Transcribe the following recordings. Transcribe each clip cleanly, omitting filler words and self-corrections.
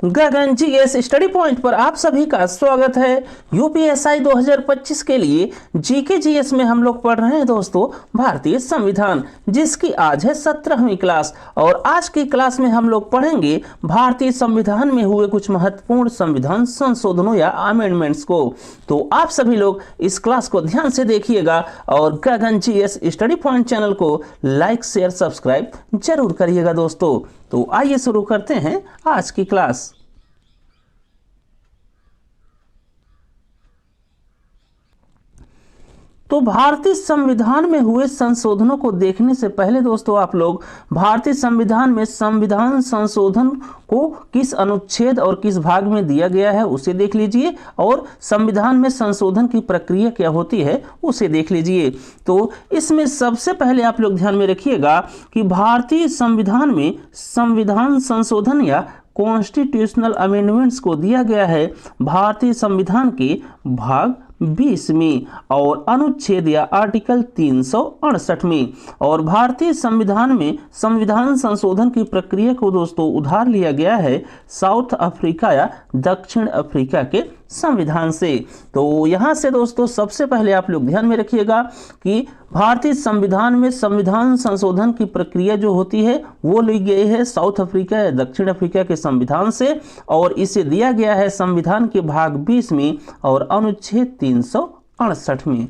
गगन GS study point पर आप सभी का स्वागत है। यूपीएसआई 2025 के लिए जीके जीएस में हम लोग पढ़ रहे हैं दोस्तों भारतीय संविधान, जिसकी आज है 17वीं क्लास। और आज की क्लास में हम लोग पढ़ेंगे भारतीय संविधान में हुए कुछ महत्वपूर्ण संविधान संशोधनों या अमेंडमेंट्स को। तो आप सभी लोग इस क्लास को ध्यान से देखिएगा और गगन जीएस स्टडी पॉइंट चैनल को लाइक शेयर सब्सक्राइब जरूर करिएगा दोस्तों। तो आइए शुरू करते हैं आज की क्लास। तो भारतीय संविधान में हुए संशोधनों को देखने से पहले दोस्तों आप लोग भारतीय संविधान में संविधान संशोधन को किस अनुच्छेद और किस भाग में दिया गया है उसे देख लीजिए, और संविधान में संशोधन की प्रक्रिया क्या होती है उसे देख लीजिए। तो इसमें सबसे पहले आप लोग ध्यान में रखिएगा कि भारतीय संविधान में संविधान संशोधन या कॉन्स्टिट्यूशनल अमेंडमेंट्स को दिया गया है भारतीय संविधान के भाग 20 में और अनुच्छेद या आर्टिकल 368 में। और भारतीय संविधान में संविधान संशोधन की प्रक्रिया को दोस्तों उधार लिया गया है साउथ अफ्रीका या दक्षिण अफ्रीका के संविधान से। तो यहाँ से दोस्तों सबसे पहले आप लोग ध्यान में रखिएगा कि भारतीय संविधान में संविधान संशोधन की प्रक्रिया जो होती है वो ली गई है साउथ अफ्रीका या दक्षिण अफ्रीका के संविधान से, और इसे दिया गया है संविधान के भाग 20 में और अनुच्छेद 368 में।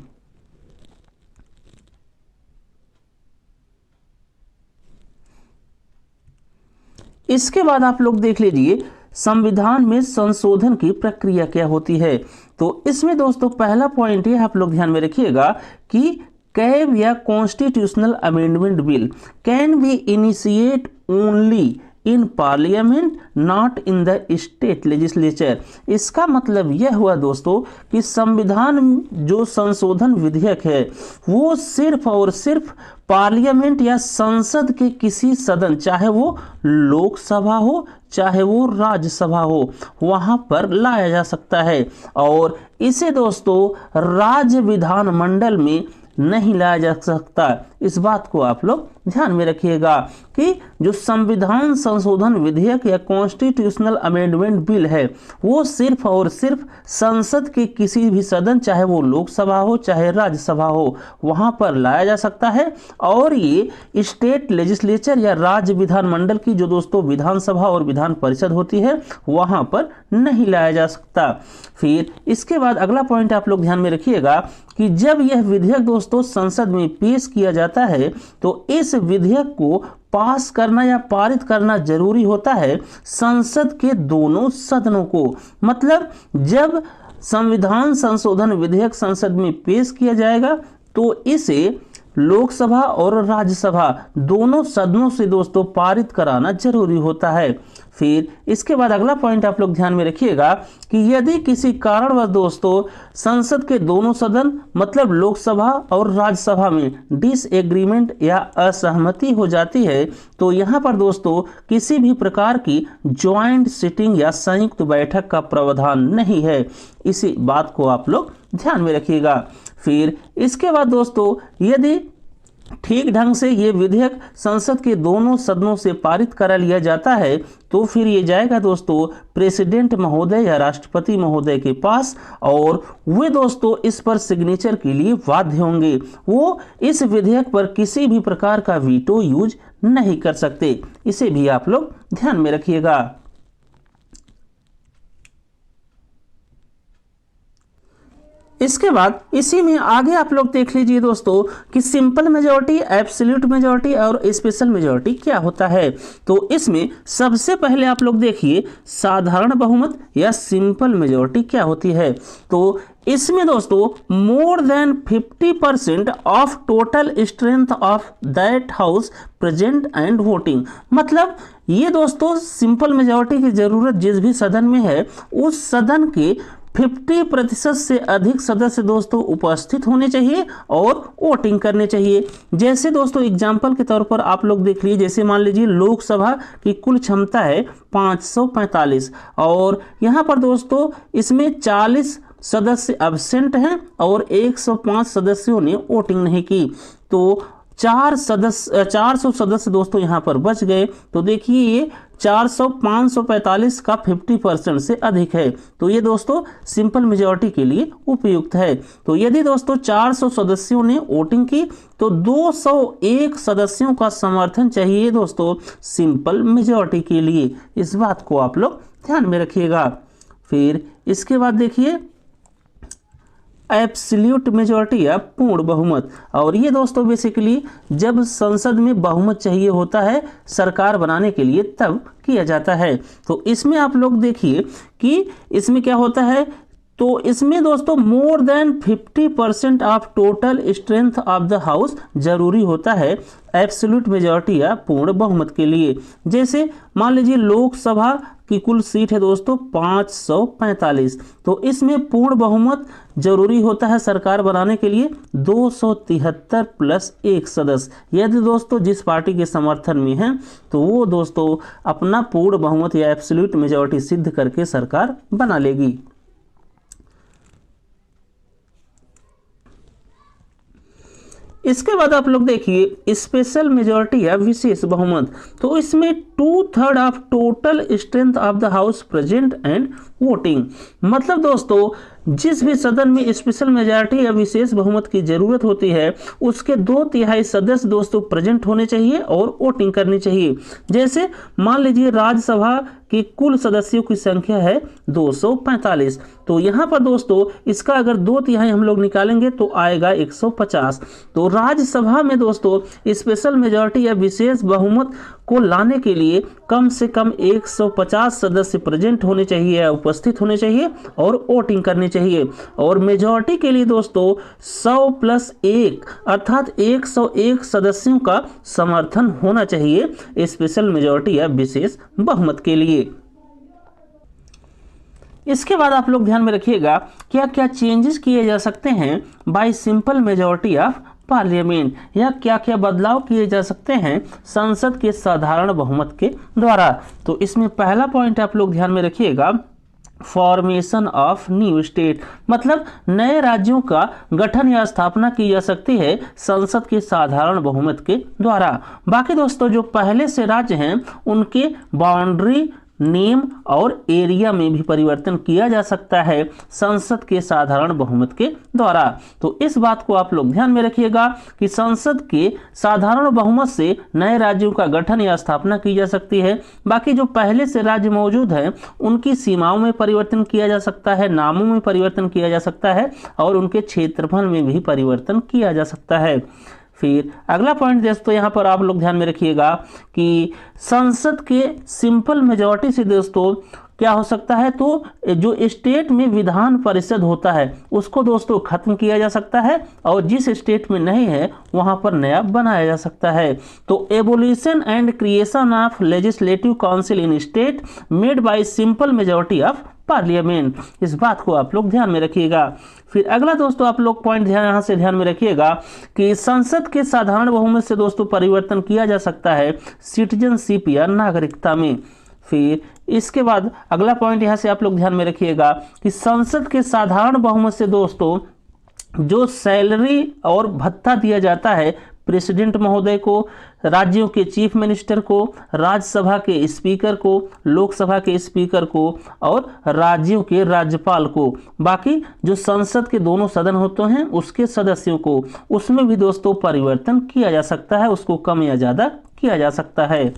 इसके बाद आप लोग देख लीजिए संविधान में संशोधन की प्रक्रिया क्या होती है। तो इसमें दोस्तों पहला पॉइंट ये आप लोग ध्यान में रखिएगा कि कैब या constitutional amendment bill can be initiate only in parliament not in the state legislature. इसका मतलब यह हुआ दोस्तों कि संविधान जो संशोधन विधेयक है वो सिर्फ और सिर्फ पार्लियामेंट या संसद के किसी सदन, चाहे वो लोकसभा हो चाहे वो राज्यसभा हो, वहां पर लाया जा सकता है। और इसे दोस्तों राज्य विधानमंडल में नहीं लाया जा सकता। इस बात को आप लोग ध्यान में रखिएगा कि जो संविधान संशोधन विधेयक या कॉन्स्टिट्यूशनल अमेंडमेंट बिल है वो सिर्फ और सिर्फ संसद के किसी भी सदन, चाहे वो लोकसभा हो चाहे राज्यसभा हो, वहां पर लाया जा सकता है। और ये स्टेट लेजिस्लेचर या राज्य विधानमंडल की जो दोस्तों विधानसभा और विधान परिषद होती है वहां पर नहीं लाया जा सकता। फिर इसके बाद अगला पॉइंट आप लोग ध्यान में रखिएगा कि जब यह विधेयक दोस्तों संसद में पेश किया जाता है तो इस विधेयक को पास करना या पारित करना जरूरी होता है संसद के दोनों सदनों को। मतलब जब संविधान संशोधन विधेयक संसद में पेश किया जाएगा तो इसे लोकसभा और राज्यसभा दोनों सदनों से दोस्तों पारित कराना जरूरी होता है। फिर इसके बाद अगला पॉइंट आप लोग ध्यान में रखिएगा कि यदि किसी कारणवश दोस्तों संसद के दोनों सदन मतलब लोकसभा और राज्यसभा में डिसएग्रीमेंट या असहमति हो जाती है तो यहाँ पर दोस्तों किसी भी प्रकार की ज्वाइंट सिटिंग या संयुक्त बैठक का प्रावधान नहीं है। इसी बात को आप लोग ध्यान में रखिएगा। फिर इसके बाद दोस्तों यदि ठीक ढंग से ये विधेयक संसद के दोनों सदनों से पारित करा लिया जाता है तो फिर ये जाएगा दोस्तों प्रेसिडेंट महोदय या राष्ट्रपति महोदय के पास, और वे दोस्तों इस पर सिग्नेचर के लिए बाध्य होंगे। वो इस विधेयक पर किसी भी प्रकार का वीटो यूज नहीं कर सकते। इसे भी आप लोग ध्यान में रखिएगा। इसके बाद इसी में आगे आप लोग देख लीजिए दोस्तों कि सिंपल मेजॉरिटी, एब्सोल्यूट मेजॉरिटी और स्पेशल मेजॉरिटी क्या होता है। तो इसमें सबसे पहले आप लोग देखिए साधारण बहुमत या सिंपल मेजॉरिटी क्या होती है। तो इसमें दोस्तों more than 50% of total strength of that house present and voting. मतलब ये दोस्तों सिंपल मेजॉरिटी की जरूरत जिस भी सदन में है उस सदन के 50% से अधिक सदस्य दोस्तों उपस्थित होने चाहिए और वोटिंग करने चाहिए। जैसे दोस्तों एग्जाम्पल के तौर पर आप लोग देख लीजिए, जैसे मान लीजिए लोकसभा की कुल क्षमता है 545 और यहाँ पर दोस्तों इसमें 40 सदस्य एब्सेंट हैं और 105 सदस्यों ने वोटिंग नहीं की। तो 400 सदस्य दोस्तों यहाँ पर बच गए। तो देखिए ये 545 का 50% से अधिक है। तो ये दोस्तों सिंपल मेजॉरिटी के लिए उपयुक्त है। तो यदि दोस्तों 400 सदस्यों ने वोटिंग की तो 201 सदस्यों का समर्थन चाहिए दोस्तों सिंपल मेजॉरिटी के लिए। इस बात को आप लोग ध्यान में रखिएगा। फिर इसके बाद देखिए एब्सोल्यूट मेजॉरिटी या पूर्ण बहुमत। और ये दोस्तों बेसिकली जब संसद में बहुमत चाहिए होता है सरकार बनाने के लिए तब किया जाता है। तो इसमें आप लोग देखिए कि इसमें क्या होता है, तो इसमें दोस्तों more than 50% of total strength of the house जरूरी होता है एब्सोल्यूट मेजॉरिटी या पूर्ण बहुमत के लिए। जैसे मान लीजिए लोकसभा की कुल सीट है दोस्तों 545, तो इसमें पूर्ण बहुमत जरूरी होता है सरकार बनाने के लिए 273 प्लस 1 सदस्य। यदि दोस्तों जिस पार्टी के समर्थन में है तो वो दोस्तों अपना पूर्ण बहुमत या एब्सोल्यूट मेजॉरिटी सिद्ध करके सरकार बना लेगी। इसके बाद आप लोग देखिए स्पेशल मेजॉरिटी या विशेष बहुमत। तो इसमें 2/3 of total strength of the house present and voting. मतलब दोस्तों जिस भी सदन में स्पेशल मेजॉरिटी या विशेष बहुमत की जरूरत होती है उसके 2/3 सदस्य दोस्तों प्रेजेंट होने चाहिए और वोटिंग करनी चाहिए। जैसे मान लीजिए राज्यसभा की कुल सदस्यों की संख्या है 245, तो यहाँ पर दोस्तों इसका अगर 2/3 हम लोग निकालेंगे तो आएगा 150। तो राज्यसभा में दोस्तों स्पेशल मेजॉरिटी या विशेष बहुमत को लाने के लिए कम से कम 150 सदस्य प्रेजेंट होने चाहिए या उपस्थित होने चाहिए और वोटिंग करनी चाहिए। और मेजॉरिटी के लिए दोस्तों 100 प्लस 1 अर्थात 101 सदस्यों का समर्थन होना चाहिए स्पेशल मेजॉरिटी या विशेष बहुमत के लिए। इसके बाद आप लोग ध्यान में रखिएगा क्या क्या चेंजेस किए जा सकते हैं bye simple majority of parliament, या क्या क्या बदलाव किए जा सकते हैं संसद के साधारण बहुमत के द्वारा। तो इसमें पहला पॉइंट आप लोग ध्यान में रखिएगा फॉर्मेशन ऑफ न्यू स्टेट, मतलब नए राज्यों का गठन या स्थापना की जा सकती है संसद के साधारण बहुमत के द्वारा। बाकी दोस्तों जो पहले से राज्य हैं उनके बाउंड्री, नेम और एरिया में भी परिवर्तन किया जा सकता है संसद के साधारण बहुमत के द्वारा। तो इस बात को आप लोग ध्यान में रखिएगा कि संसद के साधारण बहुमत से नए राज्यों का गठन या स्थापना की जा सकती है। बाकी जो पहले से राज्य मौजूद हैं उनकी सीमाओं में परिवर्तन किया जा सकता है, नामों में परिवर्तन किया जा सकता है और उनके क्षेत्रफल में भी परिवर्तन किया जा सकता है। फिर अगला पॉइंट दोस्तों यहाँ पर आप लोग ध्यान में रखिएगा कि संसद के सिंपल मेजॉरिटी से दोस्तों क्या हो सकता है, तो जो स्टेट में विधान परिषद होता है उसको दोस्तों खत्म किया जा सकता है और जिस स्टेट में नहीं है वहां पर नया बनाया जा सकता है। तो abolition and creation of legislative council in state made by simple majority of parliament, इस बात को आप लोग ध्यान में रखिएगा। फिर अगला दोस्तों आप लोग पॉइंट यहाँ से ध्यान में रखिएगा कि संसद के साधारण बहुमत से दोस्तों परिवर्तन किया जा सकता है सिटीजनशिप या नागरिकता में। फिर इसके बाद अगला पॉइंट यहाँ से आप लोग ध्यान में रखिएगा कि संसद के साधारण बहुमत से दोस्तों जो सैलरी और भत्ता दिया जाता है प्रेसिडेंट महोदय को, राज्यों के चीफ मिनिस्टर को, राज्यसभा के स्पीकर को, लोकसभा के स्पीकर को और राज्यों के राज्यपाल को, बाकी जो संसद के दोनों सदन होते हैं उसके सदस्यों को, उसमें भी दोस्तों परिवर्तन किया जा सकता है, उसको कम या ज्यादा किया जा सकता है।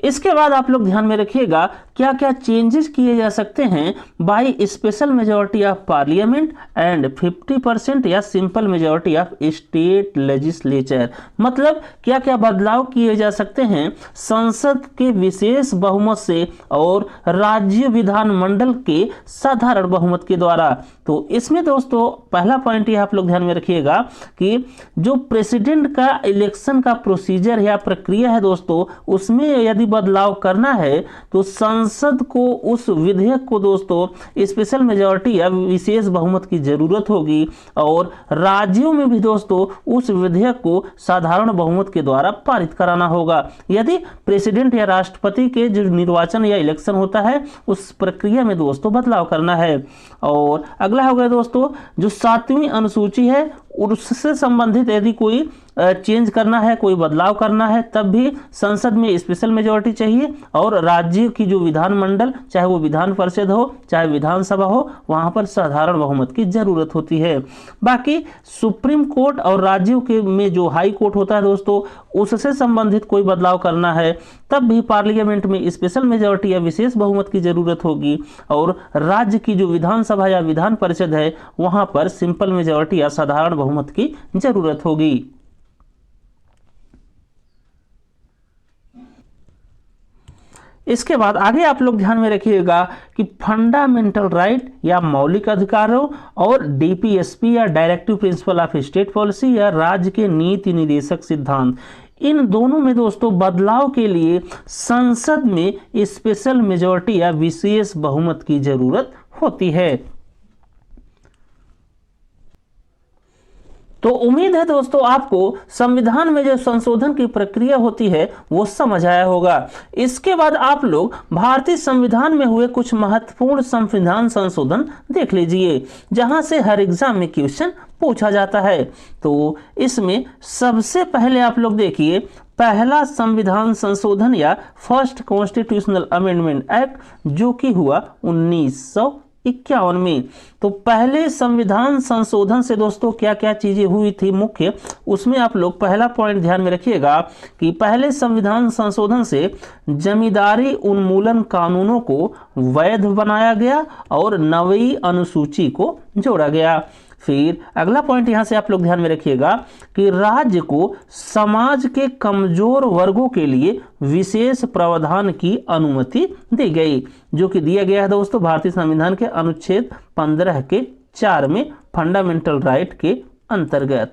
इसके बाद आप लोग ध्यान में रखिएगा क्या क्या चेंजेस किए जा सकते हैं by special majority of parliament and 50% या simple majority of state legislature, मतलब क्या क्या बदलाव किए जा सकते हैं संसद के विशेष बहुमत से और राज्य विधानमंडल के साधारण बहुमत के द्वारा। तो इसमें दोस्तों पहला पॉइंट ये आप लोग ध्यान में रखिएगा कि जो प्रेसिडेंट का इलेक्शन का प्रोसीजर या प्रक्रिया है दोस्तों उसमें यदि बदलाव करना है तो संसद संसद को उस विधेयक को दोस्तों स्पेशल मेजॉरिटी या विशेष बहुमत की जरूरत होगी और राज्यों में भी दोस्तों उस विधेयक को साधारण बहुमत के द्वारा पारित कराना होगा यदि प्रेसिडेंट या राष्ट्रपति के जो निर्वाचन या इलेक्शन होता है उस प्रक्रिया में दोस्तों बदलाव करना है। और अगला हो गया दोस्तों जो 7वीं अनुसूची है उससे संबंधित यदि कोई चेंज करना है, कोई बदलाव करना है, तब भी संसद में स्पेशल मेजॉरिटी चाहिए और राज्य की जो विधानमंडल, चाहे वो विधान परिषद हो चाहे विधानसभा हो, वहां पर साधारण बहुमत की जरूरत होती है। बाकी सुप्रीम कोर्ट और राज्यों के में जो हाई कोर्ट होता है दोस्तों, उससे संबंधित कोई बदलाव करना है तब भी पार्लियामेंट में स्पेशल मेजॉरिटी या विशेष बहुमत की जरूरत होगी और राज्य की जो विधानसभा या विधान परिषद है वहां पर सिंपल मेजॉरिटी या साधारण बहुमत की जरूरत होगी। इसके बाद आगे आप लोग ध्यान में रखिएगा कि फंडामेंटल राइट या मौलिक अधिकारों और डीपीएसपी या directive principle of state policy या राज्य के नीति निर्देशक सिद्धांत, इन दोनों में दोस्तों बदलाव के लिए संसद में स्पेशल मेजॉरिटी या विशेष बहुमत की जरूरत होती है। तो उम्मीद है दोस्तों आपको संविधान में जो संशोधन की प्रक्रिया होती है वो समझ आया होगा। इसके बाद आप लोग भारतीय संविधान में हुए कुछ महत्वपूर्ण संविधान संशोधन देख लीजिए जहां से हर एग्जाम में क्वेश्चन पूछा जाता है। तो इसमें सबसे पहले आप लोग देखिए पहला संविधान संशोधन या फर्स्ट कॉन्स्टिट्यूशनल अमेंडमेंट एक्ट जो कि हुआ 1951 में। तो पहले संविधान संशोधन से दोस्तों क्या क्या चीजें हुई थी मुख्य, उसमें आप लोग पहला पॉइंट ध्यान में रखिएगा कि पहले संविधान संशोधन से जमींदारी उन्मूलन कानूनों को वैध बनाया गया और 9वीं अनुसूची को जोड़ा गया। फिर अगला पॉइंट यहां से आप लोग ध्यान में रखिएगा कि राज्य को समाज के कमजोर वर्गों के लिए विशेष प्रावधान की अनुमति दी गई जो कि दिया गया है दोस्तों भारतीय संविधान के अनुच्छेद 15 के 4 में फंडामेंटल राइट के अंतर्गत।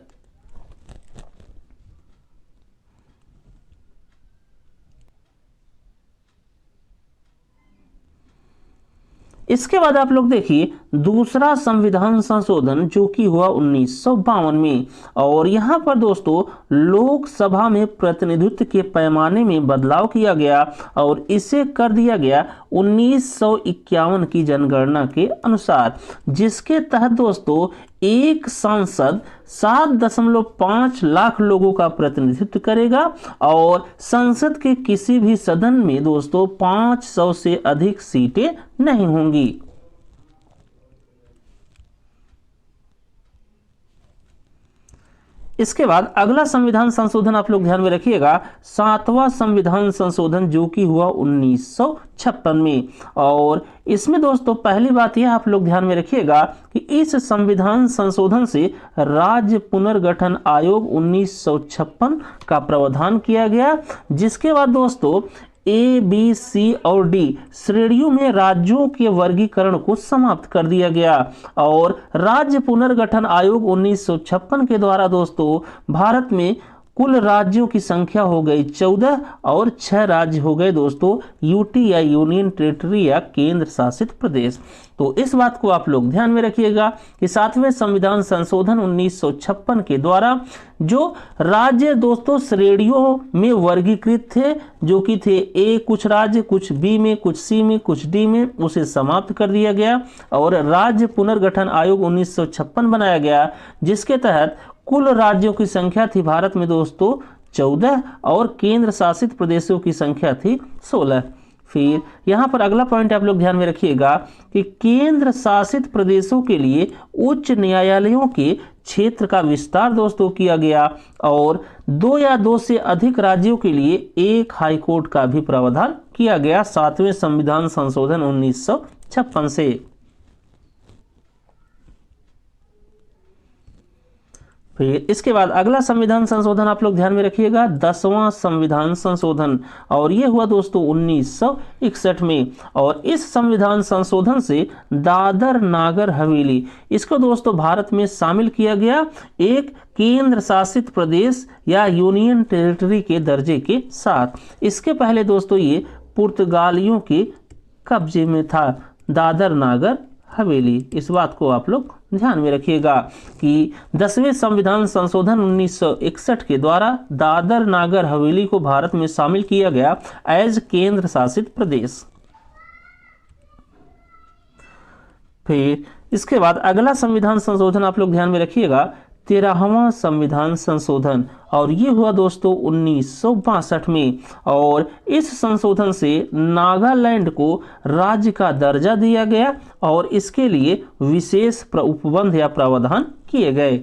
इसके बाद आप लोग देखिए दूसरा संविधान संशोधन जो कि हुआ 1952 में और यहां पर दोस्तों लोकसभा में प्रतिनिधित्व के पैमाने में बदलाव किया गया और इसे कर दिया गया 1951 की जनगणना के अनुसार, जिसके तहत दोस्तों एक सांसद 7.5 लाख लोगों का प्रतिनिधित्व करेगा और संसद के किसी भी सदन में दोस्तों 500 से अधिक सीटें नहीं होंगी। इसके बाद अगला संविधान संशोधन आप लोग ध्यान में रखिएगा 7वां संविधान संशोधन जो कि हुआ 1956 में और इसमें दोस्तों पहली बात यह आप लोग ध्यान में रखिएगा कि इस संविधान संशोधन से राज्य पुनर्गठन आयोग 1956 का प्रावधान किया गया, जिसके बाद दोस्तों ए, बी, सी और डी श्रेणियों में राज्यों के वर्गीकरण को समाप्त कर दिया गया और राज्य पुनर्गठन आयोग 1956 के द्वारा दोस्तों भारत में कुल राज्यों की संख्या हो गई 14 और 6 राज्य हो गए दोस्तों यूटी या यूनियन टेरिटरी या केंद्र शासित प्रदेश। तो इस बात को आप लोग ध्यान में रखिएगा कि 7वें संविधान संशोधन 1956 के द्वारा जो राज्य दोस्तों श्रेणियों में वर्गीकृत थे जो कि थे ए कुछ राज्य, कुछ बी में, कुछ सी में, कुछ डी में, उसे समाप्त कर दिया गया और राज्य पुनर्गठन आयोग 1956 बनाया गया, जिसके तहत कुल राज्यों की संख्या थी भारत में दोस्तों 14 और केंद्र शासित प्रदेशों की संख्या थी 16। फिर यहां पर अगला पॉइंट आप लोग ध्यान में रखिएगा कि केंद्र शासित प्रदेशों के लिए उच्च न्यायालयों के क्षेत्र का विस्तार दोस्तों किया गया और 2 या 2 से अधिक राज्यों के लिए एक हाई कोर्ट का भी प्रावधान किया गया 7वें संविधान संशोधन 1956 से। फिर इसके बाद अगला संविधान संशोधन आप लोग ध्यान में रखिएगा 10वां संविधान संशोधन और ये हुआ दोस्तों 1961 में और इस संविधान संशोधन से दादर नागर हवेली इसको दोस्तों भारत में शामिल किया गया एक केंद्र शासित प्रदेश या यूनियन टेरिटरी के दर्जे के साथ। इसके पहले दोस्तों ये पुर्तगालियों के कब्जे में था, दादर नागर हवेली। इस बात को आप लोग ध्यान में रखिएगा कि 10वें संविधान संशोधन 1961 के द्वारा दादर नागर हवेली को भारत में शामिल किया गया एज केंद्र शासित प्रदेश। फिर इसके बाद अगला संविधान संशोधन आप लोग ध्यान में रखिएगा 13वां संविधान संशोधन, और ये हुआ दोस्तों 1962 में। और इस संशोधन से नागालैंड को राज्य का दर्जा दिया गया और इसके लिए विशेष उपबंध या प्रावधान किए गए।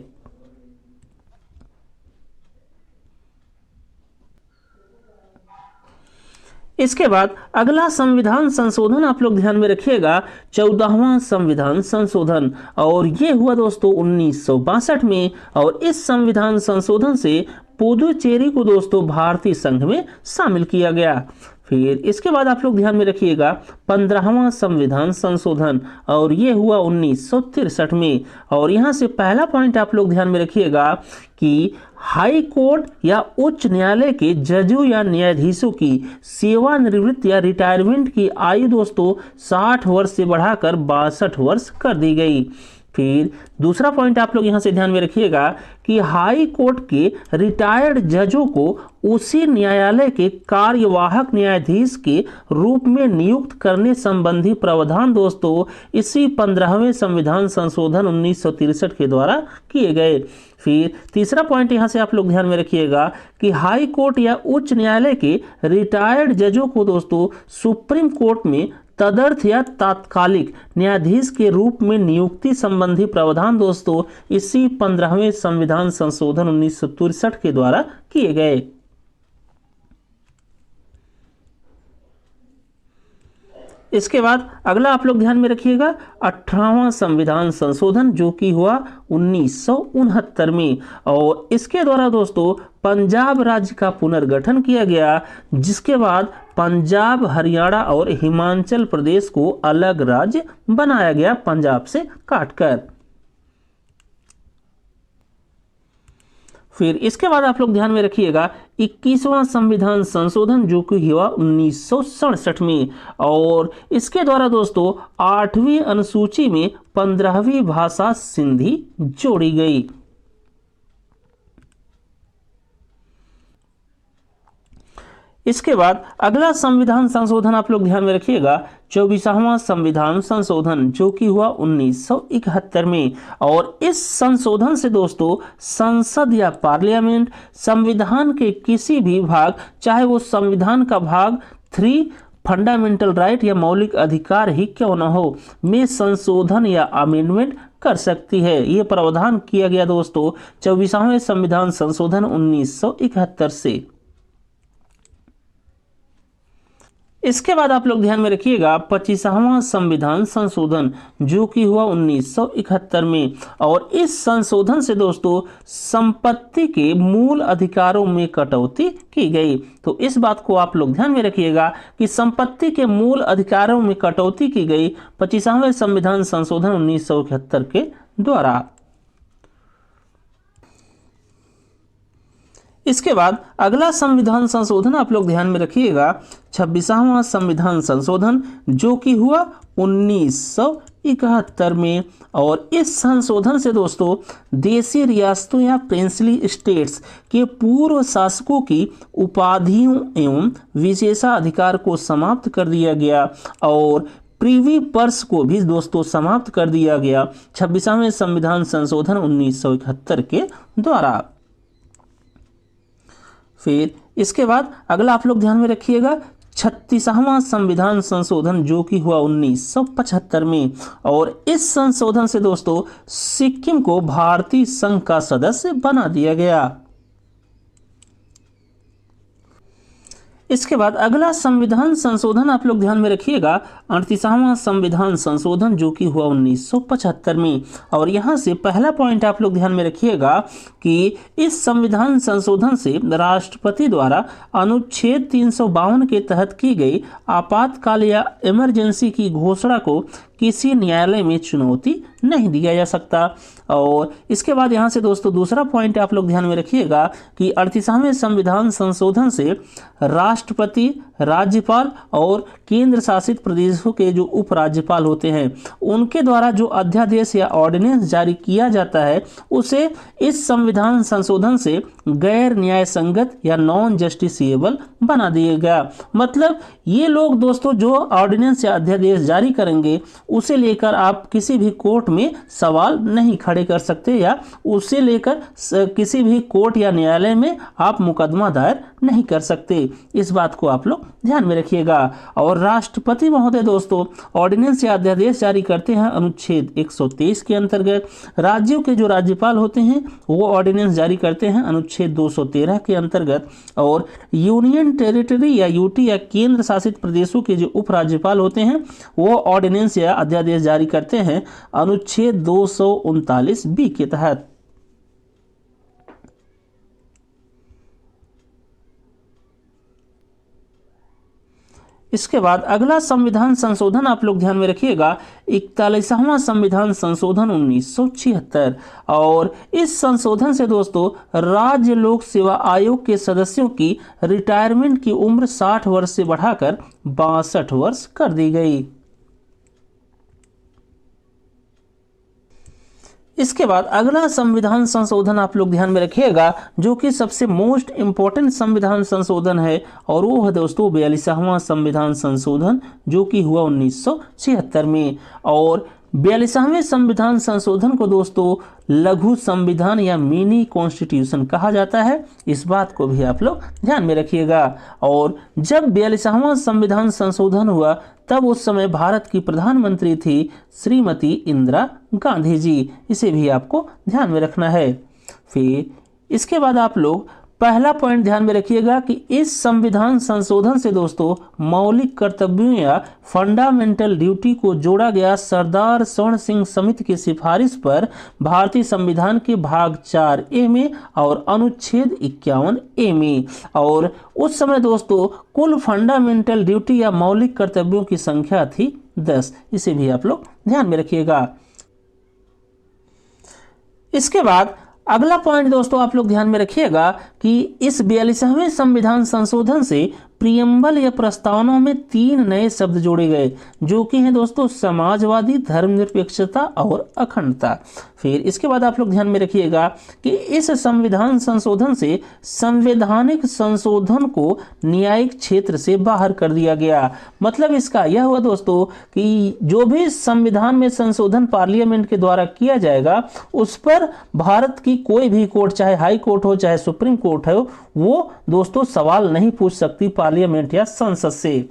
इसके बाद अगला संविधान संशोधन आप लोग ध्यान में रखिएगा 14वां संविधान संशोधन, और ये हुआ दोस्तों 1962 में। और इस संविधान संशोधन से पुदुचेरी को दोस्तों भारतीय संघ में शामिल किया गया। फिर इसके बाद आप लोग ध्यान में रखिएगा 15वां संविधान संशोधन, और ये हुआ 1963 में। और यहाँ से पहला पॉइंट आप लोग ध्यान में रखिएगा कि हाई कोर्ट या उच्च न्यायालय के जजों या न्यायाधीशों की सेवानिवृत्त या रिटायरमेंट की आयु दोस्तों 60 वर्ष से बढ़ाकर 62 वर्ष कर दी गई। फिर दूसरा पॉइंट आप लोग यहां से ध्यान में रखिएगा कि हाई कोर्ट के रिटायर्ड जजों को उसी न्यायालय के कार्यवाहक न्यायाधीश के रूप में नियुक्त करने संबंधी प्रावधान दोस्तों इसी 15वें संविधान संशोधन 1963 के द्वारा किए गए। फिर तीसरा पॉइंट यहां से आप लोग ध्यान में रखिएगा कि हाई कोर्ट या उच्च न्यायालय के रिटायर्ड जजों को दोस्तों सुप्रीम कोर्ट में तदर्थ या तात्कालिक न्यायाधीश के रूप में नियुक्ति संबंधी प्रावधान दोस्तों इसी 15वें संविधान संशोधन 1963 के द्वारा किए गए। इसके बाद अगला आप लोग ध्यान में रखिएगा 18वां संविधान संशोधन जो कि हुआ 1969 में, और इसके द्वारा दोस्तों पंजाब राज्य का पुनर्गठन किया गया, जिसके बाद पंजाब, हरियाणा और हिमाचल प्रदेश को अलग राज्य बनाया गया पंजाब से काटकर। फिर इसके बाद आप लोग ध्यान में रखिएगा 21वां संविधान संशोधन जो कि हुआ 1967 में, और इसके द्वारा दोस्तों 8वीं अनुसूची में 15वीं भाषा सिंधी जोड़ी गई। इसके बाद अगला संविधान संशोधन आप लोग ध्यान में रखिएगा 24वां संविधान संशोधन जो कि हुआ 1971 में, और इस संशोधन से दोस्तों संसद या पार्लियामेंट संविधान के किसी भी भाग, चाहे वो संविधान का भाग 3 फंडामेंटल राइट या मौलिक अधिकार ही क्यों न हो, में संशोधन या अमेंडमेंट कर सकती है। ये प्रावधान किया गया दोस्तों 24वें संविधान संशोधन 1971 से। इसके बाद आप लोग ध्यान में रखिएगा 25वां संविधान संशोधन जो कि हुआ 1971 में, और इस संशोधन से दोस्तों संपत्ति के मूल अधिकारों में कटौती की गई। तो इस बात को आप लोग ध्यान में रखिएगा कि संपत्ति के मूल अधिकारों में कटौती की गई 25वें संविधान संशोधन 1971 के द्वारा। इसके बाद अगला संविधान संशोधन आप लोग ध्यान में रखिएगा 26वां संविधान संशोधन जो कि हुआ 1971 में, और इस संशोधन से दोस्तों देशी रियासतों या प्रिंसली स्टेट्स के पूर्व शासकों की उपाधियों एवं विशेषाधिकार को समाप्त कर दिया गया, और प्रीवी पर्स को भी दोस्तों समाप्त कर दिया गया 26वें संविधान संशोधन 1971 के द्वारा। फिर इसके बाद अगला आप लोग ध्यान में रखिएगा 36वां संविधान संशोधन जो कि हुआ 1975 में, और इस संशोधन से दोस्तों सिक्किम को भारतीय संघ का सदस्य बना दिया गया। इसके बाद अगला संविधान संशोधन आप लोग ध्यान में रखिएगा 38वां संविधान संशोधन जो कि हुआ 1975 में, और यहाँ से पहला पॉइंट आप लोग ध्यान में रखिएगा कि इस संविधान संशोधन से राष्ट्रपति द्वारा अनुच्छेद 352 के तहत की गई आपातकाल या इमरजेंसी की घोषणा को किसी न्यायालय में चुनौती नहीं दिया जा सकता। और इसके बाद यहाँ से दोस्तों दूसरा पॉइंट आप लोग ध्यान में रखिएगा कि 38वें संविधान संशोधन से राष्ट्रपति राज्यपाल और केंद्र शासित प्रदेशों के जो उपराज्यपाल होते हैं उनके द्वारा जो अध्यादेश या ऑर्डिनेंस जारी किया जाता है उसे इस संविधान संशोधन से गैर न्याय संगत या नॉन जस्टिसिएबल बना दिया गया। मतलब ये लोग दोस्तों जो ऑर्डिनेंस या अध्यादेश जारी करेंगे उसे लेकर आप किसी भी कोर्ट में सवाल नहीं खड़े कर सकते या उसे लेकर किसी भी कोर्ट या न्यायालय में आप मुकदमा दायर नहीं कर सकते। इस बात को आप लोग ध्यान में रखिएगा। और राष्ट्रपति महोदय दोस्तों ऑर्डिनेंस या अध्यादेश जारी करते हैं अनुच्छेद 123 के अंतर्गत। राज्यों के जो राज्यपाल होते हैं वो ऑर्डिनेंस जारी करते हैं अनुच्छेद 213 के अंतर्गत। और यूनियन टेरिटरी या यूटी या केंद्र शासित प्रदेशों के जो उपराज्यपाल होते हैं वो ऑर्डिनेंस या अध्यादेश जारी करते हैं अनुच्छेद 239 बी के तहत। इसके बाद अगला संविधान संशोधन आप लोग ध्यान में रखिएगा 41वां संविधान संशोधन 1976। और इस संशोधन से दोस्तों राज्य लोक सेवा आयोग के सदस्यों की रिटायरमेंट की उम्र 60 वर्ष से बढ़ाकर 62 वर्ष कर दी गई। इसके बाद अगला संविधान संशोधन आप लोग ध्यान में रखिएगा जो कि सबसे मोस्ट इंपॉर्टेंट संविधान संशोधन है और वो है दोस्तों 42वां संविधान संशोधन जो कि हुआ 1976 में। और 42वें संविधान संशोधन को दोस्तों लघु संविधान या मिनी कॉन्स्टिट्यूशन कहा जाता है। इस बात को भी आप लोग ध्यान में रखिएगा। और जब 42वां संविधान संशोधन हुआ तब उस समय भारत की प्रधानमंत्री थी श्रीमती इंदिरा गांधी जी। इसे भी आपको ध्यान में रखना है। फिर इसके बाद आप लोग पहला पॉइंट ध्यान में रखिएगा कि इस संविधान संशोधन से दोस्तों मौलिक कर्तव्यों या फंडामेंटल ड्यूटी को जोड़ा गया सरदार स्वर्ण सिंह समिति की सिफारिश पर भारतीय संविधान के भाग 4A में और अनुच्छेद 51A में। और उस समय दोस्तों कुल फंडामेंटल ड्यूटी या मौलिक कर्तव्यों की संख्या थी 10। इसे भी आप लोग ध्यान में रखिएगा। इसके बाद अगला पॉइंट दोस्तों आप लोग ध्यान में रखिएगा कि इस 42वें संविधान संशोधन से प्रियम्बल या प्रस्तावना में 3 नए शब्द जोड़े गए जो कि हैं दोस्तों समाजवादी, धर्मनिरपेक्षता और अखंडता। फिर इसके बाद आप लोग ध्यान में रखिएगा कि इस संविधान संशोधन से संवैधानिक संशोधन को न्यायिक क्षेत्र से बाहर कर दिया गया। मतलब इसका यह हुआ दोस्तों कि जो भी संविधान में संशोधन पार्लियामेंट के द्वारा किया जाएगा उस पर भारत की कोई भी कोर्ट, चाहे हाई कोर्ट हो चाहे सुप्रीम कोर्ट हो, वो दोस्तों सवाल नहीं पूछ सकती पार्लियामेंट या संसद से।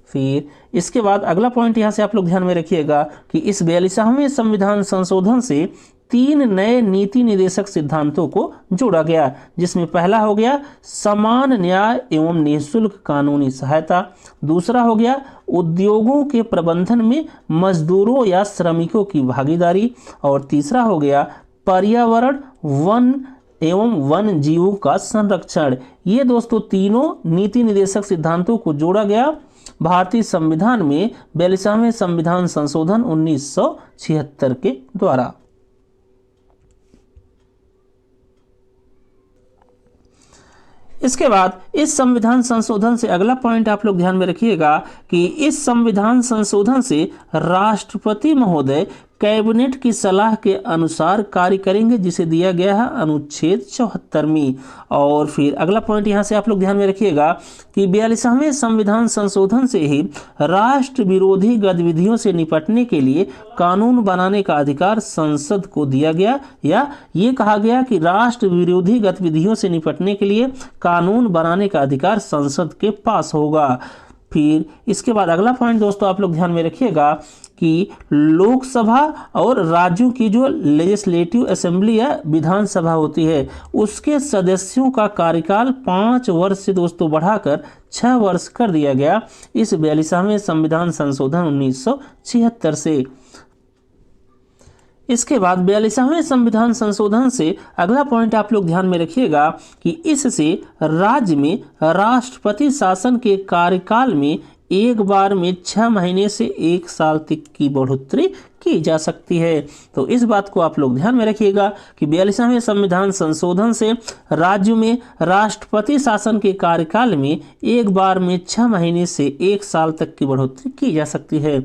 फिर इसके बाद अगला पॉइंट यहां से आप लोग ध्यान में रखिएगा कि इस 42वें संविधान संशोधन से 3 नए नीति निर्देशक सिद्धांतों को जोड़ा गया जिसमें पहला हो गया समान न्याय एवं निःशुल्क कानूनी सहायता, दूसरा हो गया उद्योगों के प्रबंधन में मजदूरों या श्रमिकों की भागीदारी, और तीसरा हो गया पर्यावरण, वन एवं वन जीवों का संरक्षण। ये दोस्तों तीनों नीति निर्देशक सिद्धांतों को जोड़ा गया भारतीय संविधान में 42वें संविधान संशोधन 1976 के द्वारा। इसके बाद इस संविधान संशोधन से अगला पॉइंट आप लोग ध्यान में रखिएगा कि इस संविधान संशोधन से राष्ट्रपति महोदय कैबिनेट की सलाह के अनुसार कार्य करेंगे जिसे दिया गया है अनुच्छेद 74 में। और फिर अगला पॉइंट यहां से आप लोग ध्यान में रखिएगा कि 42वें संविधान संशोधन से ही राष्ट्र विरोधी गतिविधियों से निपटने के लिए कानून बनाने का अधिकार संसद को दिया गया, या ये कहा गया कि राष्ट्र विरोधी गतिविधियों से निपटने के लिए कानून बनाने का अधिकार संसद के पास होगा। फिर इसके बाद अगला पॉइंट दोस्तों आप लोग ध्यान में रखिएगा कि लोकसभा और राज्यों की जो लेजिस्लेटिव असेंबली या विधानसभा होती है उसके सदस्यों का कार्यकाल 5 वर्ष से दोस्तों बढ़ाकर 6 वर्ष कर दिया गया इस 42वें संविधान संशोधन 1976 से। इसके बाद 42वें संविधान संशोधन से अगला पॉइंट आप लोग ध्यान में रखिएगा कि इससे राज्य में राष्ट्रपति शासन के कार्यकाल में एक बार में 6 महीने से 1 साल तक की बढ़ोतरी की जा सकती है। तो इस बात को आप लोग ध्यान में रखिएगा कि 42वें संविधान संशोधन से राज्य में राष्ट्रपति शासन के कार्यकाल में एक बार में 6 महीने से 1 साल तक की बढ़ोतरी की जा सकती है।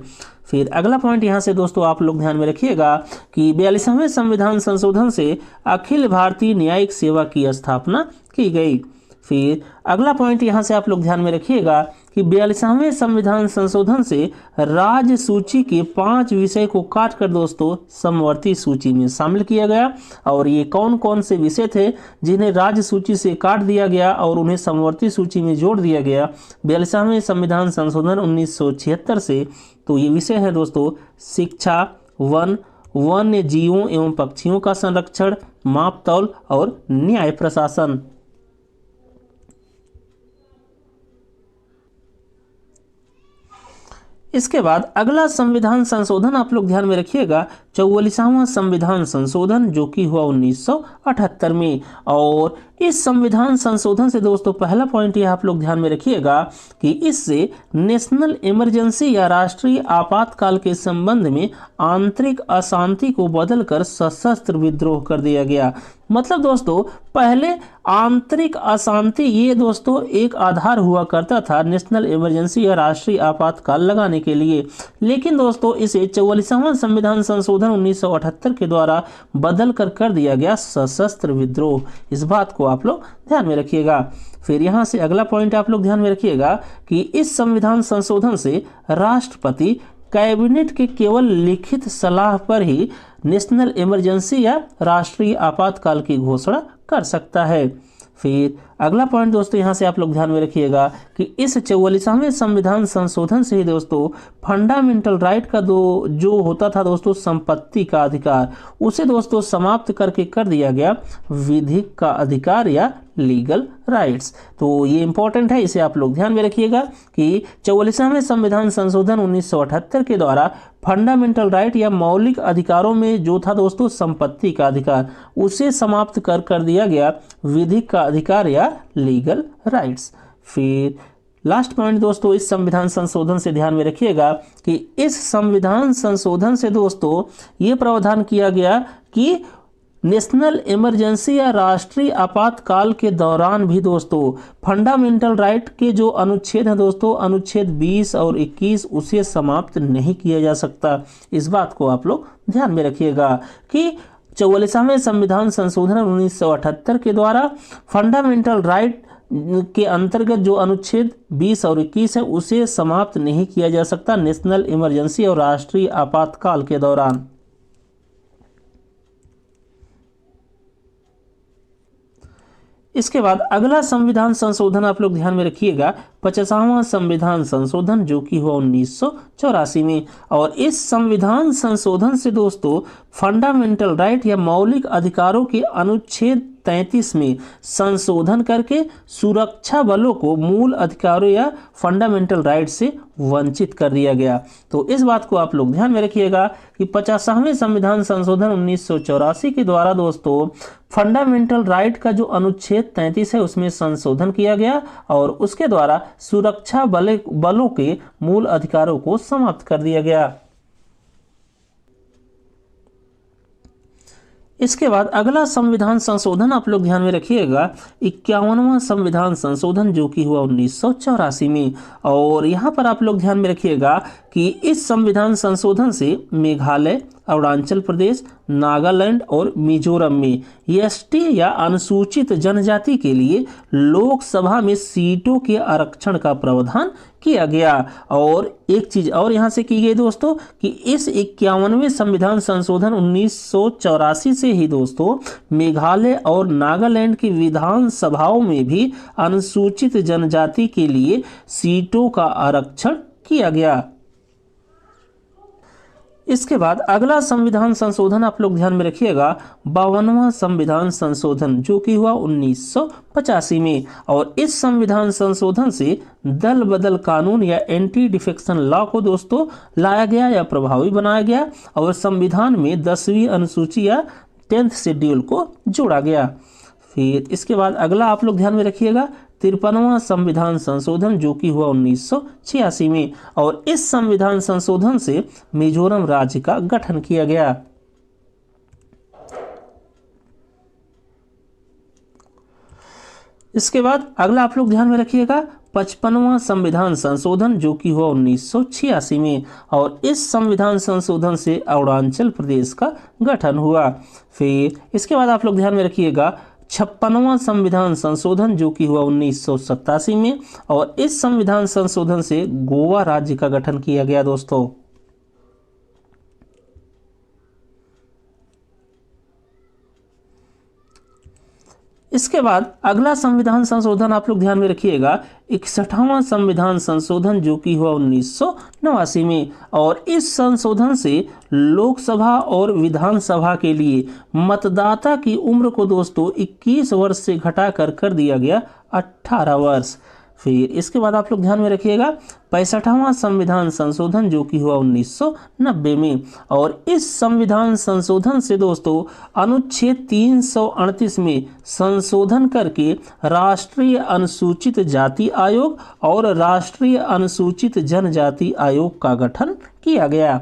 फिर अगला पॉइंट यहाँ से दोस्तों आप लोग ध्यान में रखिएगा कि 42वें संविधान संशोधन से अखिल भारतीय न्यायिक सेवा की स्थापना की गई। फिर अगला पॉइंट यहाँ से आप लोग ध्यान में रखिएगा कि 42वें संविधान संशोधन से राज्य सूची के 5 विषय को काटकर दोस्तों समवर्ती सूची में शामिल किया गया। और ये कौन कौन से विषय थे जिन्हें राज्य सूची से काट दिया गया और उन्हें समवर्ती सूची में जोड़ दिया गया 42वें संविधान संशोधन 1976 से? तो ये विषय है दोस्तों शिक्षा, वन, वन्य जीवों एवं पक्षियों का संरक्षण, मापतौल और न्याय प्रशासन। इसके बाद अगला संविधान संशोधन आप लोग ध्यान में रखिएगा 44वां संविधान संशोधन जो कि हुआ 1978 में। और इस संविधान संशोधन से दोस्तों पहला पॉइंट ये आप लोग ध्यान में रखिएगा कि इससे नेशनल इमरजेंसी या राष्ट्रीय आपातकाल के संबंध में आंतरिक अशांति को बदलकर सशस्त्र विद्रोह कर दिया गया। मतलब दोस्तों पहले आंतरिक अशांति ये दोस्तों एक आधार हुआ करता था नेशनल इमरजेंसी या राष्ट्रीय आपातकाल लगाने के लिए, लेकिन दोस्तों इसे 44वां संविधान संशोधन 1978 के द्वारा बदल कर दिया गया सशस्त्र विद्रोह। इस बात को आप लोग ध्यान में रखिएगा। फिर यहाँ से अगला पॉइंट आप लोग ध्यान में रखिएगा कि इस संविधान संशोधन से राष्ट्रपति कैबिनेट के केवल लिखित सलाह पर ही नेशनल इमरजेंसी या राष्ट्रीय आपातकाल की घोषणा कर सकता है। फिर अगला पॉइंट दोस्तों यहाँ से आप लोग ध्यान में रखिएगा कि इस 44वें संविधान संशोधन से ही दोस्तों फंडामेंटल राइट का जो होता था दोस्तों संपत्ति का अधिकार, उसे दोस्तों समाप्त करके कर दिया गया विधिक का अधिकार या लीगल राइट्स। तो ये इंपॉर्टेंट है, इसे आप लोग ध्यान में रखिएगा कि 44वें संविधान संशोधन 1978 के द्वारा फंडामेंटल राइट या मौलिक अधिकारों में जो था दोस्तों संपत्ति का अधिकार, उसे समाप्त कर दिया गया विधिक का अधिकार या लीगल राइट्स। फिर लास्ट पॉइंट दोस्तों इस संविधान संशोधन से ध्यान में रखिएगा कि इस संविधान संशोधन से दोस्तों ये प्रावधान किया गया कि नेशनल इमरजेंसी या राष्ट्रीय आपातकाल के दौरान भी दोस्तों फंडामेंटल राइट के जो अनुच्छेद हैं दोस्तों अनुच्छेद 20 और 21 उसे समाप्त नहीं किया जा सकता। इस बात को आप लोग ध्यान में रखिएगा कि 44वें संविधान संशोधन 1978 के द्वारा फंडामेंटल राइट के अंतर्गत जो अनुच्छेद 20 और 21 है उसे समाप्त नहीं किया जा सकता नेशनल इमरजेंसी और राष्ट्रीय आपातकाल के दौरान। इसके बाद अगला संविधान संशोधन आप लोग ध्यान में रखिएगा 50वां संविधान संशोधन जो कि हुआ 1984 में। और इस संविधान संशोधन से दोस्तों फंडामेंटल राइट या मौलिक अधिकारों के अनुच्छेद 33 में संशोधन करके सुरक्षा बलों को मूल अधिकारों या फंडामेंटल राइट से वंचित कर दिया गया। तो इस बात को आप लोग ध्यान में रखिएगा कि 50वें संविधान संशोधन 1984 के द्वारा दोस्तों फंडामेंटल राइट का जो अनुच्छेद 33 है उसमें संशोधन किया गया और उसके द्वारा सुरक्षा बलों के मूल अधिकारों को समाप्त कर दिया गया। इसके बाद अगला संविधान संशोधन आप लोग ध्यान में रखिएगा 51वां संविधान संशोधन जो कि हुआ 1984 में। और यहाँ पर आप लोग ध्यान में रखिएगा कि इस संविधान संशोधन से मेघालय, अरुणाचल प्रदेश, नागालैंड और मिजोरम में एसटी या अनुसूचित जनजाति के लिए लोकसभा में सीटों के आरक्षण का प्रावधान किया गया। और एक चीज और यहाँ से की गई दोस्तों कि इस 51वें संविधान संशोधन 1984 से ही दोस्तों मेघालय और नागालैंड की विधान सभाओं में भी अनुसूचित जनजाति के लिए सीटों का आरक्षण किया गया। इसके बाद अगला संविधान संशोधन आप लोग ध्यान में रखिएगा 52वां संविधान संशोधन जो कि हुआ 1985 में। और इस संविधान संशोधन से दल बदल कानून या एंटी डिफेक्शन लॉ को दोस्तों लाया गया या प्रभावी बनाया गया और संविधान में 10वीं अनुसूची या 10th शेड्यूल को जोड़ा गया। फिर इसके बाद अगला आप लोग ध्यान में रखिएगा 53वां संविधान संशोधन जो कि हुआ 1986 में, और इस संविधान संशोधन से मिजोरम राज्य का गठन किया गया। इसके बाद अगला आप लोग ध्यान में रखिएगा 55वां संविधान संशोधन जो कि हुआ 1986 में, और इस संविधान संशोधन से अरुणाचल प्रदेश का गठन हुआ। फिर इसके बाद आप लोग ध्यान में रखिएगा 56वां संविधान संशोधन जो कि हुआ 1987 में, और इस संविधान संशोधन से गोवा राज्य का गठन किया गया दोस्तों। इसके बाद अगला संविधान संशोधन आप लोग ध्यान में रखिएगा 61वां संविधान संशोधन जो कि हुआ 1989 में, और इस संशोधन से लोकसभा और विधानसभा के लिए मतदाता की उम्र को दोस्तों 21 वर्ष से घटाकर कर दिया गया 18 वर्ष। फिर इसके बाद आप लोग ध्यान में रखिएगा 65वां संविधान संशोधन जो कि हुआ 1990 में, और इस संविधान संशोधन से दोस्तों अनुच्छेद 338 में संशोधन करके राष्ट्रीय अनुसूचित जाति आयोग और राष्ट्रीय अनुसूचित जनजाति आयोग का गठन किया गया।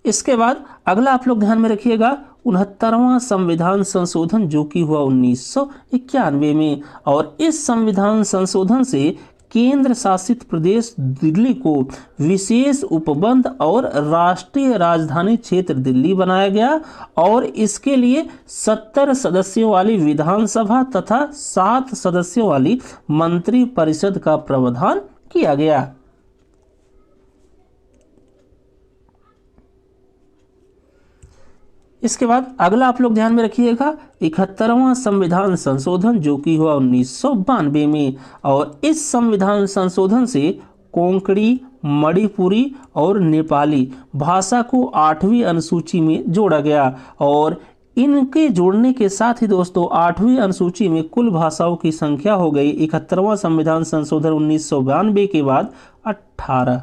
इसके बाद अगला आप लोग ध्यान में रखिएगा 69वां संविधान संशोधन जो कि हुआ 1991 में, और इस संविधान संशोधन से केंद्र शासित प्रदेश दिल्ली को विशेष उपबंध और राष्ट्रीय राजधानी क्षेत्र दिल्ली बनाया गया, और इसके लिए 70 सदस्यों वाली विधानसभा तथा 7 सदस्यों वाली मंत्री परिषद का प्रावधान किया गया। इसके बाद अगला आप लोग ध्यान में रखिएगा 71वां संविधान संशोधन जो कि हुआ 1992 में, और इस संविधान संशोधन से कोंकणी, मणिपुरी और नेपाली भाषा को 8वीं अनुसूची में जोड़ा गया, और इनके जोड़ने के साथ ही दोस्तों 8वीं अनुसूची में कुल भाषाओं की संख्या हो गई 71वां संविधान संशोधन 1992 के बाद 18।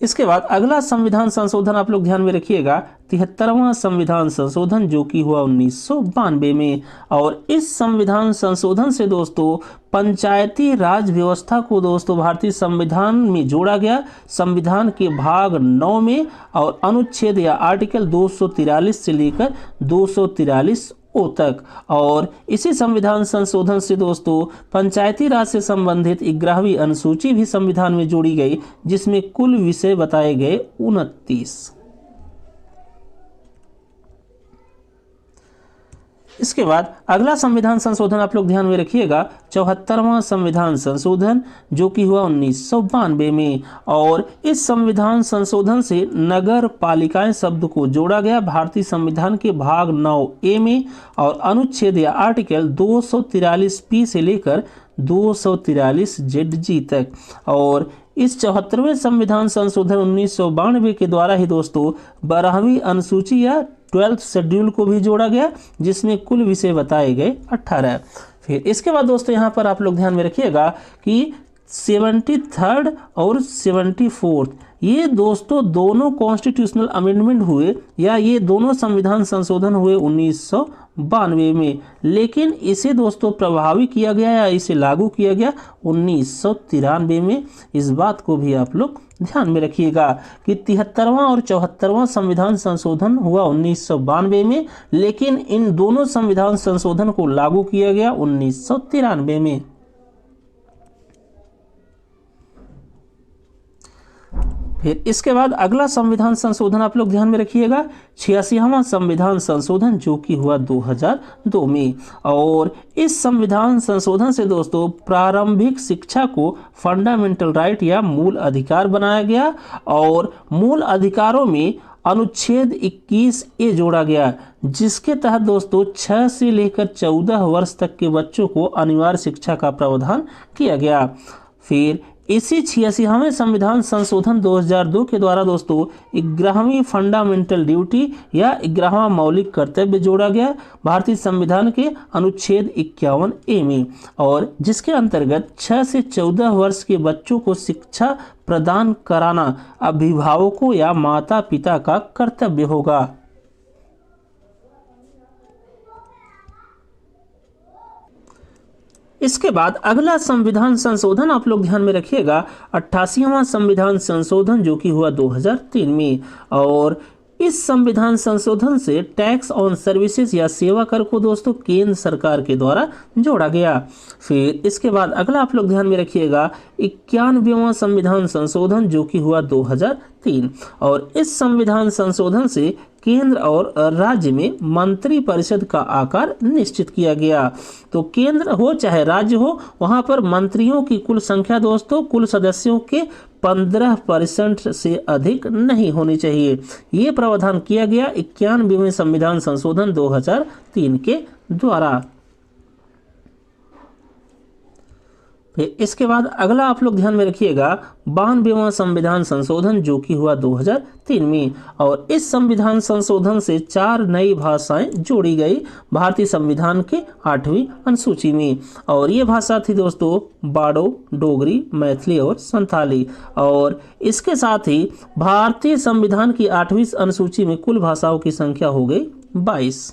इसके बाद अगला संविधान संशोधन आप लोग ध्यान में रखिएगा 73वां संविधान संशोधन जो कि हुआ 1992 में, और इस संविधान संशोधन से दोस्तों पंचायती राज व्यवस्था को दोस्तों भारतीय संविधान में जोड़ा गया, संविधान के भाग 9 में, और अनुच्छेद या आर्टिकल 243 से लेकर 243 ओ तक। और इसी संविधान संशोधन से दोस्तों पंचायती राज से संबंधित 11वीं अनुसूची भी संविधान में जोड़ी गई, जिसमें कुल विषय बताए गए 29। इसके बाद अगला संविधान संशोधन आप लोग ध्यान में रखिएगा 74वां संविधान संशोधन जो कि हुआ 1992 में, और इस संविधान संशोधन से नगर पालिकाएं शब्द को जोड़ा गया भारतीय संविधान के भाग 9A में, और अनुच्छेद या आर्टिकल 243 P से लेकर 243 ZG तक। और इस 74वें संविधान संशोधन 1992 के द्वारा ही दोस्तों 12वीं अनुसूची या 12th शेड्यूल को भी जोड़ा गया, जिसमें कुल विषय बताए गए 18। फिर इसके बाद दोस्तों यहाँ पर आप लोग ध्यान में रखिएगा कि 73rd और 74th ये दोस्तों दोनों कॉन्स्टिट्यूशनल अमेंडमेंट हुए, या ये दोनों संविधान संशोधन हुए 1992 में, लेकिन इसे दोस्तों प्रभावी किया गया या इसे लागू किया गया 1993 में। इस बात को भी आप लोग ध्यान में रखिएगा कि 73वां और 74वां संविधान संशोधन हुआ 1992 में, लेकिन इन दोनों संविधान संशोधन को लागू किया गया 1993 में। फिर इसके बाद अगला संविधान संशोधन आप लोग ध्यान में रखिएगा 86वां संविधान संशोधन जो कि हुआ 2002 में, और इस संविधान संशोधन से दोस्तों प्रारंभिक शिक्षा को फंडामेंटल राइट या मूल अधिकार बनाया गया, और मूल अधिकारों में अनुच्छेद 21A जोड़ा गया, जिसके तहत दोस्तों 6 से लेकर 14 वर्ष तक के बच्चों को अनिवार्य शिक्षा का प्रावधान किया गया। फिर इसी 86वें संविधान संशोधन 2002 के द्वारा दोस्तों 11वीं फंडामेंटल ड्यूटी या 11वां मौलिक कर्तव्य जोड़ा गया भारतीय संविधान के अनुच्छेद 51A में, और जिसके अंतर्गत 6 से 14 वर्ष के बच्चों को शिक्षा प्रदान कराना अभिभावकों या माता पिता का कर्तव्य होगा। इसके बाद अगला संविधान संशोधन आप लोग ध्यान में रखिएगा 88वां संविधान संशोधन जो कि हुआ 2003 में, और इस संविधान संशोधन से टैक्स ऑन सर्विसेज या सेवा कर को दोस्तों केंद्र सरकार के द्वारा जोड़ा गया। फिर इसके बाद अगला आप लोग ध्यान में रखिएगा 91वां संविधान संशोधन जो कि हुआ 2003, और इस संविधान संशोधन से केंद्र और राज्य में मंत्री परिषद का आकार निश्चित किया गया। तो केंद्र हो चाहे राज्य हो, वहां पर मंत्रियों की कुल संख्या दोस्तों कुल सदस्यों के 15% से अधिक नहीं होनी चाहिए। ये प्रावधान किया गया 91वें संविधान संशोधन 2003 के द्वारा। फिर इसके बाद अगला आप लोग ध्यान में रखिएगा 92वां संविधान संशोधन जो कि हुआ 2003 में, और इस संविधान संशोधन से 4 नई भाषाएं जोड़ी गई भारतीय संविधान के 8वीं अनुसूची में, और ये भाषा थी दोस्तों बाडो, डोगरी, मैथिली और संथाली। और इसके साथ ही भारतीय संविधान की 8वीं अनुसूची में कुल भाषाओं की संख्या हो गई 22।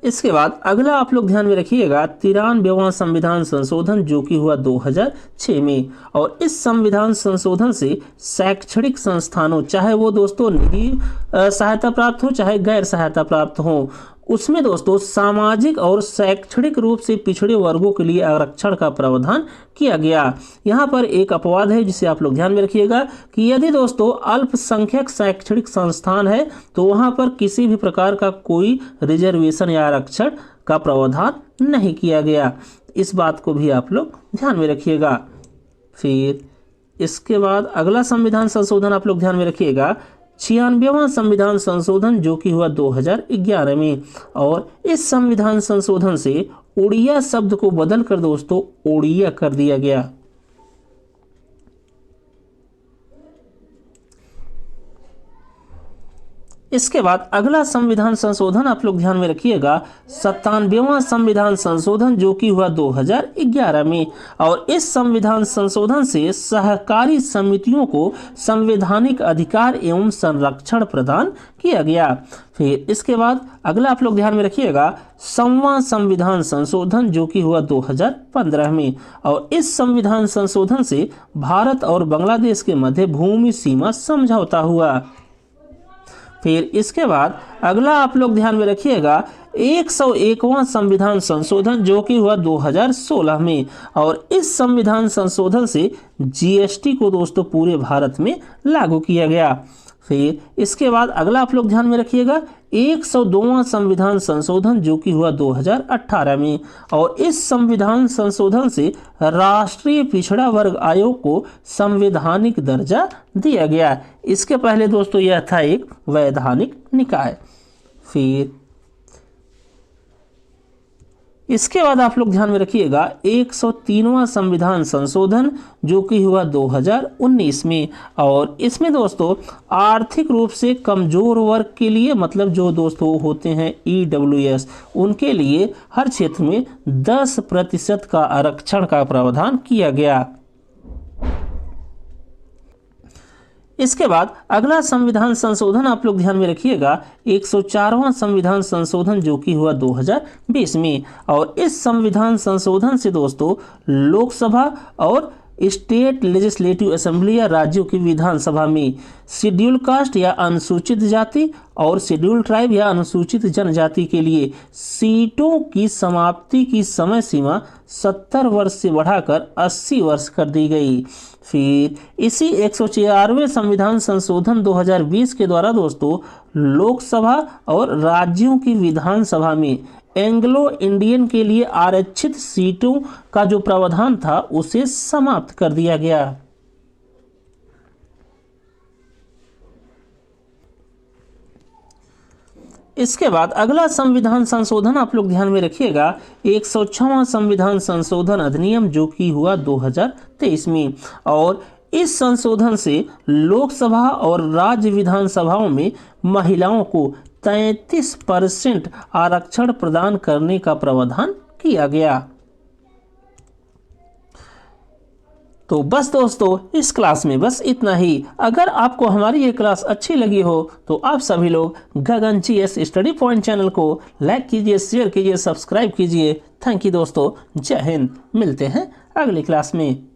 इसके बाद अगला आप लोग ध्यान में रखिएगा 93वां संविधान संशोधन जो कि हुआ 2006 में, और इस संविधान संशोधन से शैक्षणिक संस्थानों चाहे वो दोस्तों निजी सहायता प्राप्त हो चाहे गैर सहायता प्राप्त हो, उसमें दोस्तों सामाजिक और शैक्षणिक रूप से पिछड़े वर्गों के लिए आरक्षण का प्रावधान किया गया। यहाँ पर एक अपवाद है जिसे आप लोग ध्यान में रखिएगा कि यदि दोस्तों अल्पसंख्यक शैक्षणिक संस्थान है तो वहाँ पर किसी भी प्रकार का कोई रिजर्वेशन या आरक्षण का प्रावधान नहीं किया गया। इस बात को भी आप लोग ध्यान में रखिएगा। फिर इसके बाद अगला संविधान संशोधन आप लोग ध्यान में रखिएगा 96वां संविधान संशोधन जो कि हुआ 2011 में, और इस संविधान संशोधन से उड़िया शब्द को बदलकर दोस्तों ओड़िया कर दिया गया। इसके बाद अगला संविधान संशोधन आप लोग ध्यान में रखिएगा 97वां संविधान संशोधन जो कि हुआ 2011 में, और इस संविधान संशोधन से सहकारी समितियों को संवैधानिक अधिकार एवं संरक्षण प्रदान किया गया। फिर इसके बाद अगला आप लोग ध्यान में रखिएगा 100वां संविधान संशोधन जो कि हुआ 2015 में, और इस संविधान संशोधन से भारत और बांग्लादेश के मध्य भूमि सीमा समझौता हुआ। फिर इसके बाद अगला आप लोग ध्यान में रखिएगा 101वां संविधान संशोधन जो कि हुआ 2016 में, और इस संविधान संशोधन से जीएसटी को दोस्तों पूरे भारत में लागू किया गया। फिर इसके बाद अगला आप लोग ध्यान में रखिएगा 102वां संविधान संशोधन जो कि हुआ 2018 में, और इस संविधान संशोधन से राष्ट्रीय पिछड़ा वर्ग आयोग को संवैधानिक दर्जा दिया गया। इसके पहले दोस्तों यह था एक वैधानिक निकाय। फिर इसके बाद आप लोग ध्यान में रखिएगा 103वां संविधान संशोधन जो कि हुआ 2019 में, और इसमें दोस्तों आर्थिक रूप से कमजोर वर्ग के लिए मतलब जो दोस्तों होते हैं EWS उनके लिए हर क्षेत्र में 10% का आरक्षण का प्रावधान किया गया। इसके बाद अगला संविधान संशोधन आप लोग ध्यान में रखिएगा 104वां संविधान संशोधन जो कि हुआ 2020 में, और इस संविधान संशोधन से दोस्तों लोकसभा और स्टेट लेजिस्लेटिव असेंबली या राज्यों की विधानसभा में शेड्यूल कास्ट या अनुसूचित जाति और शेड्यूल ट्राइब या अनुसूचित जनजाति के लिए सीटों की समाप्ति की समय सीमा 70 वर्ष से बढ़ाकर 80 वर्ष कर दी गई। फिर इसी 104वें संविधान संशोधन 2020 के द्वारा दोस्तों लोकसभा और राज्यों की विधानसभा में एंग्लो इंडियन के लिए आरक्षित सीटों का जो प्रावधान था उसे समाप्त कर दिया गया। इसके बाद अगला संविधान संशोधन आप लोग ध्यान में रखिएगा, 106वां संविधान संशोधन अधिनियम जो कि हुआ 2023 में। और इस संशोधन से लोकसभा और राज्य विधानसभाओं में महिलाओं को 33% आरक्षण प्रदान करने का प्रावधान किया गया। तो बस दोस्तों, इस क्लास में बस इतना ही। अगर आपको हमारी ये क्लास अच्छी लगी हो तो आप सभी लोग गगन GS स्टडी पॉइंट चैनल को लाइक कीजिए, शेयर कीजिए, सब्सक्राइब कीजिए। थैंक यू दोस्तों, जय हिंद। मिलते हैं अगली क्लास में।